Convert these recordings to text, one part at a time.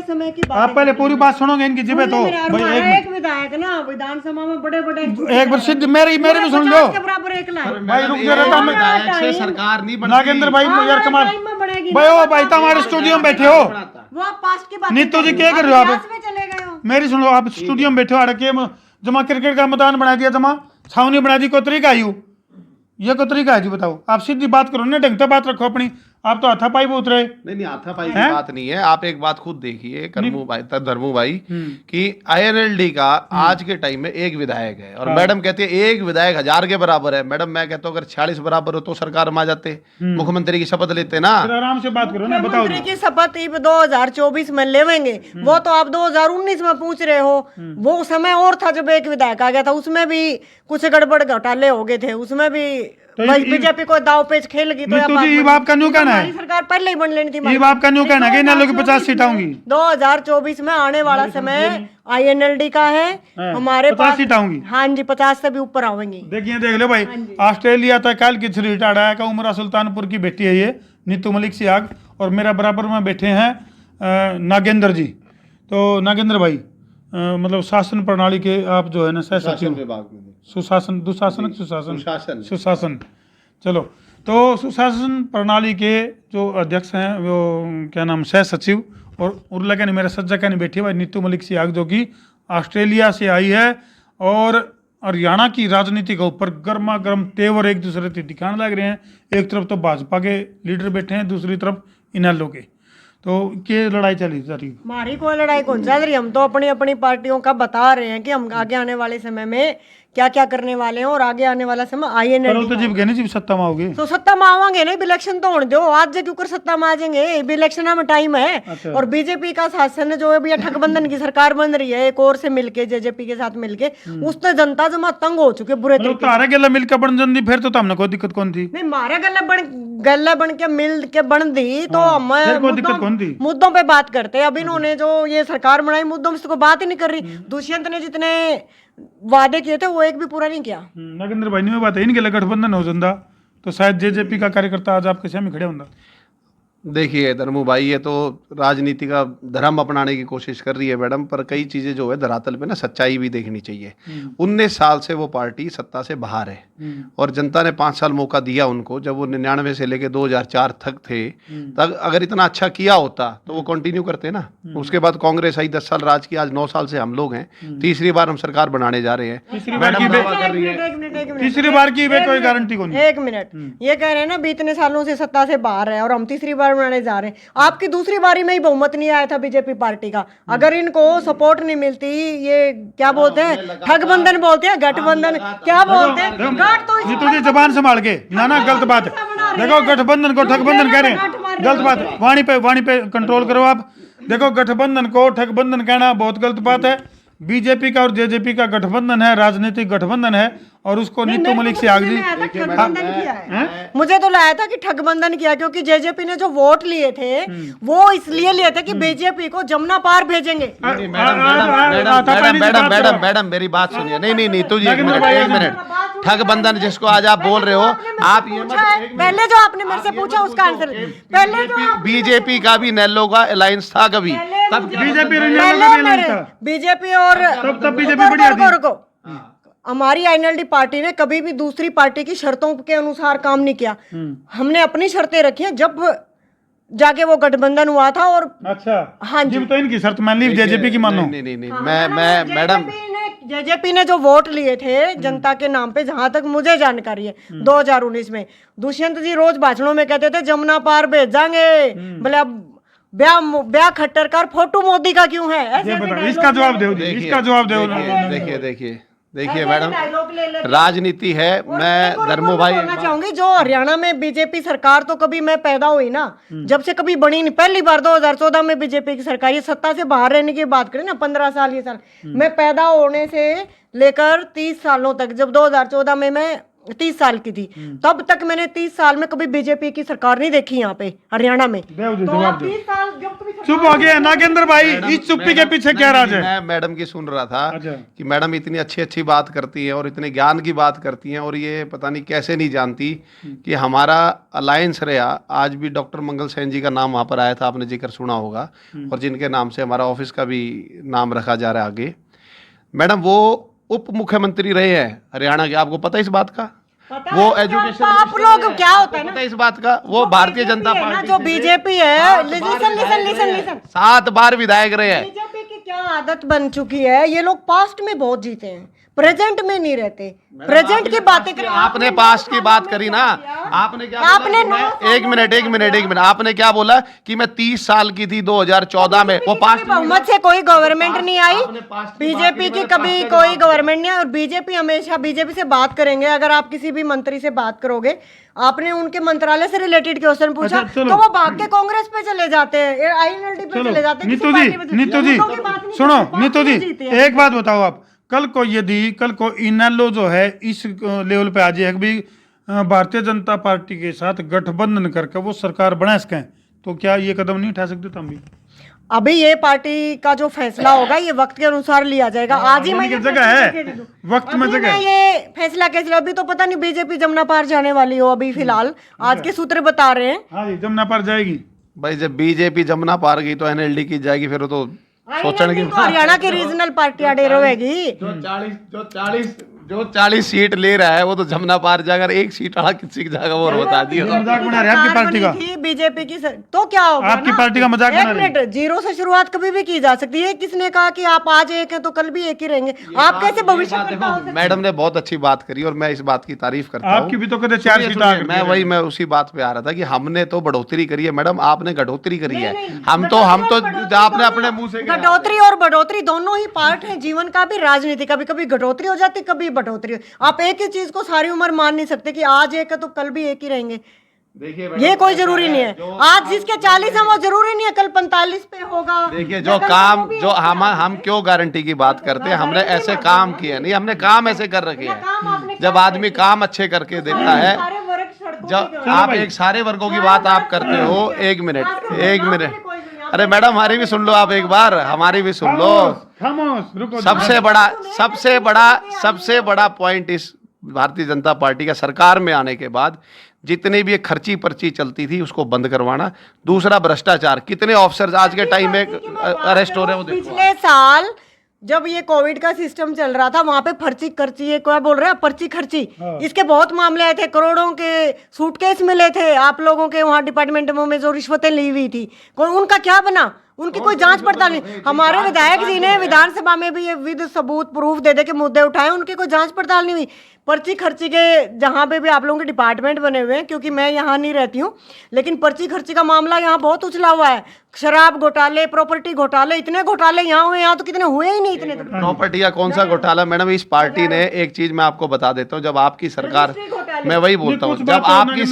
समय की बात। आप पहले पूरी बात सुनोगे इनकी जिम्मे तो एक विधायक ना विधानसभा में बड़े बड़े एक बार सिद्ध मेरी भी सुन लो के बराबर एक लाख भाई, रुक जा रहता मैं विधायक से सरकार नहीं बनती। नागेंद्र भाई यार कमाल टाइम में बढ़ेगी भाई, ओ भाई तुम्हारे स्टूडियो में बैठे हो, वो आप पास्ट की बात नीतू जी क्या कर रहे हो आप? इतिहास में चले गए हो। मेरी सुन लो, आप स्टूडियो में बैठे हो, अड़के जमा क्रिकेट का मैदान बना दिया, जमा छावनी बना दी, को तरीका आई हो, ये को तरीका है जी बताओ? आप सीधी बात करो ना, ढंग से बात रखो अपनी, आप तो हाथापाई पे उतरे। नहीं हाथापाई की बात नहीं है। आप एक बात खुद देखिए धर्मू भाई कि INLD का आज के टाइम में एक विधायक है और मैडम कहती है एक विधायक 1000 के बराबर है। मैडम मैं कहता हूँ अगर 46 बराबर हो तो सरकार में आ जाते, मुख्यमंत्री की शपथ लेते ना। फिर आराम से बात करो ना, बताओ मुख्यमंत्री की शपथ 2024 में लेवेंगे, वो तो आप 2019 में पूछ रहे हो। वो समय और था जब एक विधायक आ गया था, उसमें भी कुछ गड़बड़ घोटाले हो गए थे, उसमें भी बीजेपी को दाव पेच खेल गई। तो आप का न्यू कहना है सरकार पहले ही बन लेनी थी। ये बाप का न्यू कहना है कि इन लोगों की 50 सीट आऊंगी 2024 में आने वाला समय INLD का है, हमारे 50 सीट आऊंगी। हाँ जी 50 से भी ऊपर आवेंगी। देखिए देख लो भाई, ऑस्ट्रेलिया तक कल की रिटायर्ड आया का उमरा सुल्तानपुर की बेटी है ये नीतू मलिक सियाग, और मेरा बराबर में बैठे हैं नागेंद्र जी। तो नागेंद्र भाई मतलब शासन प्रणाली के आप जो है ना सह सचिव विभाग में सुशासन दुशासन सुशासन सुशासन चलो, तो सुशासन प्रणाली के जो अध्यक्ष हैं वो क्या नाम सह सचिव, और उर्ला कहने मेरा सज्जा कहने बैठी है भाई नीतू मलिक सियाग, जो कि ऑस्ट्रेलिया से आई है और हरियाणा की राजनीति के ऊपर गर्मा गर्म तेवर एक दूसरे से दिखाने लग रहे हैं। एक तरफ तो भाजपा के लीडर बैठे हैं, दूसरी तरफ इनेलो के, तो क्या लड़ाई चली जा रही? हमारी कोई लड़ाई कौन चल रही, हम तो अपनी अपनी पार्टियों का बता रहे हैं कि हम आगे आने वाले समय में क्या क्या करने वाले हैं, और आगे आने वाला समय INLD तो जीव गए जीव सत्ता में आओगे तो सत्ता में आवांगे नहीं, इलेक्शन तो होने दो, आज क्यों कर सत्ता में आ जाएंगे, इलेक्शन में टाइम है। अच्छा। और बीजेपी का शासन जो है भैया ठगबंधन की सरकार बन रही है, एक और से मिलके JJP के साथ मिलके, उससे जनता जमा तंग हो चुके बुरे तरीके। तारे गला मिलकर बन जंदी फिर तो हमने कोई दिक्कत कौन थी? नहीं मारे गले बन के मिल के बन दी तो हम कोई दिक्कत कौन थी? मुद्दों पे बात करते हैं। अब इन्होंने जो ये सरकार बनाई मुद्दों में से कोई बात ही नहीं कर रही। दुष्यंत ने जितने वादे किए थे वो एक भी पूरा नहीं किया। नागेंद्र भाई ने बात है इनके लिए गठबंधन हो जाता तो शायद JJP का कार्यकर्ता आज आपके सामने खड़े होंगे। देखिए धर्मू भाई, ये तो राजनीति का धर्म अपनाने की कोशिश कर रही है मैडम, पर कई चीजें जो है धरातल पे ना सच्चाई भी देखनी चाहिए। 19 साल से वो पार्टी सत्ता से बाहर है और जनता ने 5 साल मौका दिया उनको। जब वो 99 से लेके 2004 तक थे, तब अगर इतना अच्छा किया होता तो वो कंटिन्यू करते ना। उसके बाद कांग्रेस आई, 10 साल राज की, आज 9 साल से हम लोग हैं, तीसरी बार हम सरकार बनाने जा रहे हैं। तीसरी बार की कोई गारंटी को नहीं। एक मिनट, ये कह रहे हैं ना बीतने सालों से सत्ता से बाहर है और हम तीसरी बार बनाने जा रहे हैं। आपकी दूसरी बारी में ही बहुमत नहीं आया था बीजेपी पार्टी का। अगर इनको सपोर्ट नहीं मिलती, ये क्या बोलते हैं ठगबंधन बोलते हैं, गठबंधन क्या बोलते हैं, गांठ तो ये तो जबान संभाल के ना गलत बात है। देखो गठबंधन को ठगबंधन कह रहे हैं, गलत बात है। वाणी पे कंट्रोल करो आप। देखो गठबंधन को ठगबंधन कहना बहुत गलत बात है। बीजेपी का और JJP का गठबंधन है, राजनीतिक गठबंधन है, और उसको नीतू मलिक सियाग जी मुझे तो लगा था कि ठगबंधन किया, क्योंकि JJP ने जो वोट लिए थे वो इसलिए लिए थे कि बीजेपी को जमुना पार भेजेंगे। मैडम मेरी बात सुनिए। नहीं नीतू जी, एक मिनट। ठगबंधन जिसको आज आप बोल रहे हो, आप ये पहले जो आपने मेरे से पूछा उसका आंसर, पहले जो बीजेपी का भी नेल्लो का अलायंस था कभी, तब बीजेपी और तब बीजेपी बढ़िया थी। हमारी INLD पार्टी ने कभी भी दूसरी पार्टी की शर्तों के अनुसार काम नहीं किया। हमने अपनी शर्तें रखी हैं, जब जाके वो गठबंधन हुआ था। और अच्छा हाँ जी, तो इनकी शर्त मान ली, JJP की मानो। नहीं मैं मैडम JJP ने जो वोट लिए थे जनता के नाम पे, जहां तक मुझे जानकारी है 2019 में, दुष्यंत जी रोज भाषणों में कहते थे जमुना पार भेजांगे, बोले अब ब्याह खट्टर कर फोटो मोदी का क्यों है? इसका जवाब दो, इसका जवाब दो। देखिए मैडम, राजनीति है। मैं धर्मो भाई बोलना चाहूंगी, जो हरियाणा में बीजेपी सरकार तो कभी मैं पैदा हुई ना, जब से कभी बनी नहीं। पहली बार 2014 में बीजेपी की सरकार, ये सत्ता से बाहर रहने की बात करें ना, 15 साल ये साल, मैं पैदा होने से लेकर 30 सालों तक, जब 2014 में मैं 30 साल की थी, तब तक मैंने 30 साल में कभी बीजेपी की सरकार नहीं देखी यहाँ पे हरियाणा में। देव जी, तो जवाब आप दो। 30 साल जब कभी सरकार चुप हो गए नागेंद्र भाई, इस चुप्पी के पीछे क्या राज है? मैं मैडम की सुन रहा था अच्छा। कि मैडम इतनी अच्छी अच्छी बात करती है और इतने ज्ञान की बात करती हैं, और ये पता नहीं कैसे नहीं जानती कि हमारा अलायंस रहा। आज भी डॉक्टर मंगल सेन जी का नाम वहाँ पर आया था, आपने जिक्र सुना होगा, और जिनके नाम से हमारा ऑफिस का भी नाम रखा जा रहा है आगे। मैडम वो उप मुख्यमंत्री रहे हैं हरियाणा के, आपको पता है इस बात का? पता वो है, एजुकेशन आप लोग क्या होता है पता ना, है इस बात का? वो भारतीय जनता BJP है ना, पार्टी जो से बीजेपी है, लिसन 7 बार विधायक रहे हैं। बीजेपी की क्या आदत बन चुकी है, ये लोग पास्ट में बहुत जीते हैं, प्रेजेंट में नहीं रहते। प्रेजेंट की बातें करें, आपने पास्ट की बात करी ना, आपने क्या बोला? एक मिनट, आपने क्या बोला कि मैं 30 साल की थी 2014 में, वो पास्ट बहुमत से कोई गवर्नमेंट नहीं आई, बीजेपी की कभी कोई गवर्नमेंट नहीं आई, और बीजेपी हमेशा बीजेपी से बात करेंगे। अगर आप किसी भी मंत्री से बात करोगे, आपने उनके मंत्रालय से रिलेटेड क्वेश्चन पूछा, अच्छा, चलो। तो वो भाग के कांग्रेस पे चले जाते हैं, INLD पे चले जाते हैं। नीतू जी सुनो, नीतू जी एक बात बताओ आप, कल को इनेलो जो है इस लेवल पे आ जाए भी भारतीय जनता पार्टी के साथ गठबंधन करके वो सरकार बना सकें, तो क्या ये कदम नहीं उठा सकते तुम भी? अभी ये पार्टी का जो फैसला होगा ये वक्त के अनुसार लिया जाएगा। आज ही मैं ये जगह है, वक्त में अभी जगह मैं ये फैसला कैसे लूं? अभी तो पता नहीं बीजेपी जमुना पार जाने वाली हो, अभी फिलहाल आज के सूत्र बता रहे हैं। हाँ जी, जमुना पार जाएगी भाई, जब बीजेपी जमुना पार गई तो एनएलडी की जाएगी, फिर तो सोचने की तो हरियाणा की रीजनल पार्टी अडेर रहेगी। जो 40 सीट ले रहा है वो तो जमुना पार जाकर एक सीट आड़ा किसी की जगह और बता दियो। मजाक बना रहे हैं आपकी पार्टी का? बीजेपी की तो क्या होगा आपकी ना? पार्टी का मजाक बना एक रहे हैं? मिनट, जीरो से शुरुआत कभी भी की जा सकती है। किसने कहा कि आप आज एक हैं तो कल भी एक ही रहेंगे? आप कैसे भविष्य करता हो सकते हैं? मैडम ने बहुत अच्छी बात करी और मैं इस बात की तारीफ करता हूँ। आपकी भी तो कदे 4 सीट आ गई। मैं उसी बात पे आ रहा था कि हमने तो बढ़ोतरी करी है मैडम, आपने घटोतरी करी है। हम तो आपने अपने मुंह से घटोतरी और बढ़ोतरी दोनों ही पार्ट है जीवन का भी, राजनीति का भी। कभी घटोतरी हो जाती, कभी बढ़ोतरी। आप एक ही चीज को सारी उम्र मान नहीं सकते कि आज एक है तो कल भी एक ही रहेंगे। देखिए ये कोई जरूरी नहीं है, आज जिसके 40 है वो जरूरी नहीं है कल 45 पे होगा। देखिए जो काम जो हम क्यों गारंटी की बात करते हैं, हमने ऐसे काम किए नहीं, हमने काम ऐसे कर रखे हैं। जब आदमी काम अच्छे करके देता है, जब आप एक सारे वर्गों की बात आप करते हो। एक मिनट अरे मैडम हमारी भी सुन लो, आप एक बार हमारी भी सुन लो। खामोश, रुको। सबसे बड़ा पॉइंट इस भारतीय जनता पार्टी का सरकार में आने के बाद जितनी भी खर्ची पर्ची चलती थी उसको बंद करवाना। दूसरा भ्रष्टाचार, कितने ऑफिसर्स आज के टाइम में अरेस्ट हो रहे हैं वो देखो। पिछले साल जब ये कोविड का सिस्टम चल रहा था, वहां पे पर्ची खर्ची, ये क्या बोल रहे हैं, पर्ची खर्ची, इसके बहुत मामले आए थे। करोड़ों के सूटकेस मिले थे आप लोगों के वहां डिपार्टमेंट में जो रिश्वतें ली हुई थी। उनका क्या बना? उनकी कोई जांच पड़ताल नहीं। हमारे विधायक जी ने विधानसभा में भी ये विद सबूत प्रूफ दे दे के मुद्दे उठाए, उनकी कोई जांच पड़ताल नहीं हुई। पर्ची खर्ची के जहाँ पे भी आप लोगों के डिपार्टमेंट बने हुए हैं, क्योंकि मैं यहाँ नहीं रहती हूँ, लेकिन पर्ची खर्ची का मामला यहाँ बहुत उछला हुआ है। शराब घोटाले, प्रॉपर्टी घोटाले, इतने घोटाले यहाँ हुए, यहाँ तो कितने हुए ही नहीं इतने। प्रॉपर्टी का कौन सा घोटाला मैडम? इस पार्टी ने एक चीज मैं आपको बता देता हूँ, जब आपकी सरकार, मैं वही बोलता हूँ, जब आपकी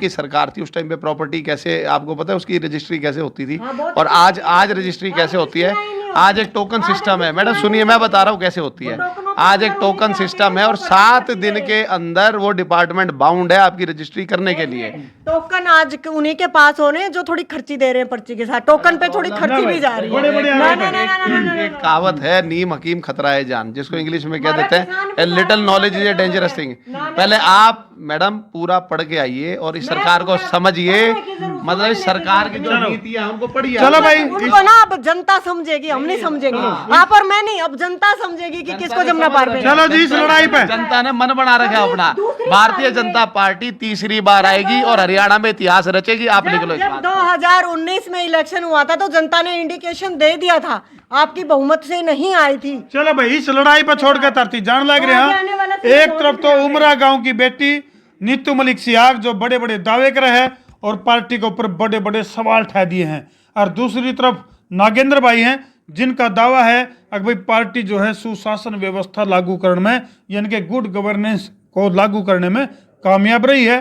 सरकार थी उस टाइम पे प्रॉपर्टी कैसे, आपको पता है उसकी रजिस्ट्री कैसे होती थी? और आज रजिस्ट्री कैसे होती है? आज एक टोकन सिस्टम है मैडम, सुनिए मैं बता रहा हूँ कैसे होती है। आज एक टोकन सिस्टम है और 7 दिन के अंदर वो डिपार्टमेंट बाउंड है आपकी रजिस्ट्री करने के लिए। टोकन आज उन्हीं के पास होने हैं जो थोड़ी खर्ची दे रहे हैं पर्ची के साथ। टोकन पे थोड़ी खर्ची भी जा रही है। एक कहावत है, नीम हकीम खतरा है जान, जिसको इंग्लिश में कह देते हैं a little knowledge is a dangerous thing. पहले आप मैडम पूरा पढ़ के आइए और इस सरकार को समझिए, मतलब इस सरकार की जो नीति है उनको पढ़िए। चलो भाई, उनको ना अब जनता समझेगी, हम नहीं समझेंगे। आप और मैं नहीं, अब जनता समझेगी कि किसको जमुना पार पे। चलो जी, इस लड़ाई पे जनता ने मन बना रखा है अपना। भारतीय जनता पार्टी तीसरी बार आएगी और हरियाणा में इतिहास रचेगी। आप लिख लो इस जब बात। 2019 में इलेक्शन हुआ था तो जनता ने इंडिकेशन दे दिया था, आपकी बहुमत से नहीं आई थी। चलो भाई, इस लड़ाई पर छोड़ के तरती जान लग रहे हैं। एक तरफ तो उमरा गांव की बेटी नीतू मलिक सियाग जो बड़े बड़े दावे करे है और पार्टी के ऊपर बड़े बड़े सवाल उठा दिए हैं, और दूसरी तरफ नागेंद्र भाई हैं जिनका दावा है कि भाई पार्टी जो है सुशासन व्यवस्था लागू करने में, यानी कि गुड गवर्नेंस को लागू करने में कामयाब रही है।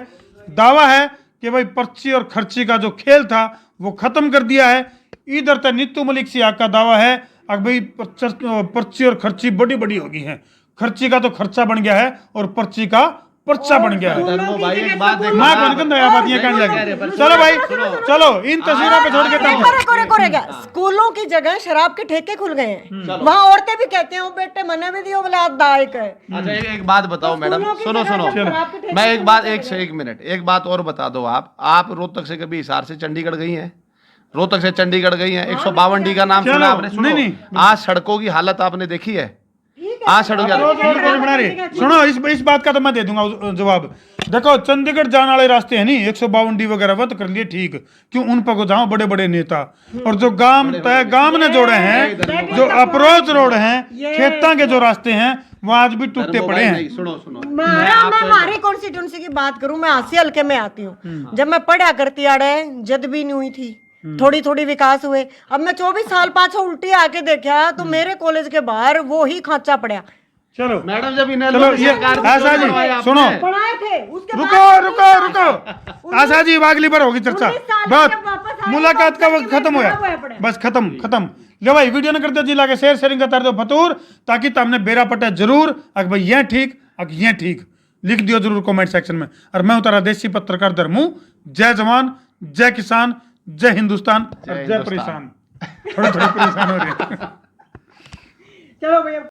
दावा है कि भाई पर्ची और खर्ची का जो खेल था वो खत्म कर दिया है। इधर तक नीतू मलिक सियाग का दावा है कि भाई पर्ची और खर्ची बड़ी बड़ी हो गई हैं, खर्ची का तो खर्चा बन गया है और पर्ची का पर्चा बन गया है। धर्मो भाई एक बात देखो मैं कौन कहता है बात ये कहने लगे। चलो भाई चलो इन तस्वीरों पे छोड़ के तब स्कूलों की जगह शराब के ठेके खुल गए हैं, वहाँ औरतें भी कहते हैं वो बेटे मने भी दियो बोला दायक है। अच्छा एक बात बताओ मैडम, सुनो सुनो, मैं एक बात एक मिनट एक बात और बता दो। आप रोहतक से कभी हिसार से चंडीगढ़ गई हैं? रोहतक से चंडीगढ़ गई हैं? 152 डी का नाम सुना आपने? सुनो, नहीं। आज सड़कों की हालत आपने देखी है? आज सड़क बना रहे सुनो इस बात का तो मैं दे दूंगा जवाब। देखो चंडीगढ़ जाने वाले रास्ते हैं नहीं 152 डी वगैरह वो तो कर लिए ठीक, क्यों उन पर को जाओ बड़े बड़े नेता, और जो गांव ने जोड़े हैं, जो अप्रोच रोड हैं, खेतों के जो रास्ते हैं वो आज भी टूटे पड़े हैं। सुनो सुनो, मैं हमारी कॉन्स्टिट्यूंसी की बात करूं, मैं हासी हल्के में आती हूँ। जब मैं पढ़ा करती आड़े जद भी नहीं हुई थी, थोड़ी थोड़ी विकास हुए। अब मैं 24 साल पाछा उल्टी आके देखा तो मेरे कॉलेज के बाहर वो ही खांचा पड़ा। चलो मैडम जब इन्हें चलो ये आशा जी सुनो, पढ़ाए थे उसके रुको आशा जी अगली बार होगी चर्चा। बस मुलाकात का वक्त खत्म हुआ, बस खत्म। ले भाई वीडियो न कर दो जिला के शेयरिंग कर दो फतूर, ताकि तुमने बेरा पटा जरूर अगर भाई ये ठीक अगर ये ठीक लिख दियो जरूर कमेंट सेक्शन में। और मैं उतारा देसी पत्रकार धर्मू। जय जवान, जय किसान, जय हिंदुस्तान, जय परेशान। थोड़े परेशान हो रहे हैं। चलो भैया।